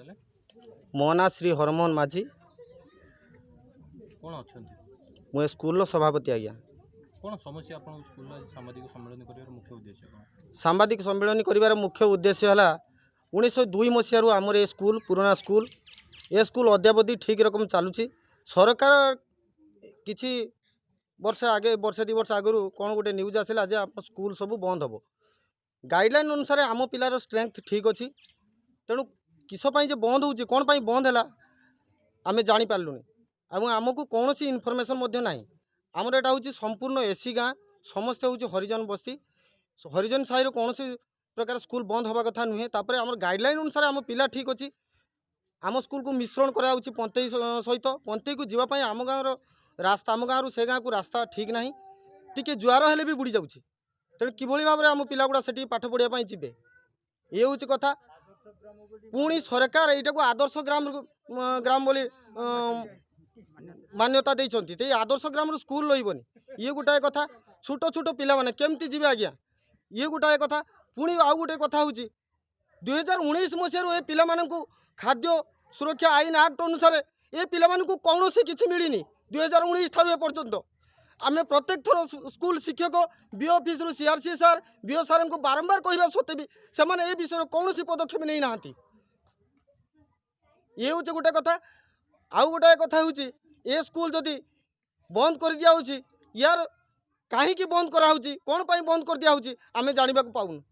ତାହେଲେ ମୋ ନାଁ ଶ୍ରୀ ହରମୋହନ माझी କ'ଣ ଅଛନ୍ତି? ମୁଁ ଏ ସ୍କୁଲର ସଭାପତି ଆଜ୍ଞା। କ'ଣ ସମସ୍ୟା ଆପଣଙ୍କ ସ୍କୁଲର ଆଜି ସାମ୍ବାଦିକ ସମ୍ମିଳନୀ କରିବାର ମୁଖ୍ୟ ଉଦ୍ଦେଶ୍ୟ କ'ଣ? ସାମ୍ବାଦିକ ସମ୍ମିଳନୀ କରିବାର ମୁଖ୍ୟ ଉଦ୍ଦେଶ୍ୟ ହେଲା 1902 ମସିହାରୁ ଆମର ଏ ସ୍କୁଲ ପୁରୁଣା ସ୍କୁଲ ଏ ସ୍କୁଲ ଅଦ୍ୟାବଧି ଠିକ୍ ରକମ ଚାଲୁଛି। ସରକାର କିଛି ବର୍ଷ ଆगे ବର୍ଷେ 2 ବର୍ଷ ଆଗରୁ କ'ଣ ଗୋଟେ ନ୍ୟୁଜ୍ ଆସିଲା ଯେ ଆମ ସ୍କୁଲ ସବୁ ବନ୍ଦ ହେବ। ଗାଇडलाइन अनुसार आम पिलार स्ट्रेंथ ठीक अच्छी तेणु किस जे बंद हो कौन बंद है आम जापारूँ और आमको कौन सी इनफर्मेशन ना आमर यहाँ हूँ संपूर्ण एसी गाँ समस्ते हूँ हरिजन बस्ती हरिजन साहिर कौन प्रकार स्कूल बंद हवा कथा नुहे तापर आम गाइडलाइन अनुसार आम पिला ठीक अच्छी आम स्कूल को मिश्रण कराऊँच पंतई सहित पंतई को जीवाई आम गाँव रास्ता आम गाँव से गाँव को रास्ता ठीक ना टी जुआर हेले भी बुड़ी जाऊँगी तेणु किभली भाव में आम पिला गुड़ा से पाठ पढ़ाई जी ये हूँ कथा पुणी सरकार यटा को आदर्श ग्राम ग्राम बोली मान्यता देते आदर्श ग्राम स्कूल रही ये गोटाए कथा छोट छोट पिला माने केमती जी आज्ञा ये गोटाए कथा पुणी आउ गोटे कथा हूँ 2019 मसीह ए पिला खाद्य सुरक्षा आईन एक्ट अनुसार ए पिला कौन किसी मिलनी 2019 ठार पर्यंत आम प्रत्येक थर स्कूल शिक्षक बी ऑफिस रु सीआरसी सार बीओ सार को बारंबार कहवा सत्वे भी से विषय कौन पदक्षेप नहीं ना ये हूँ गोटे कथा आउ गोटाए कथा हूँ ए स्कूल जदि बंद कर दिया यार कहीं बंद कराऊँ कौन बंद कर दिया आम जानवा पाऊँ।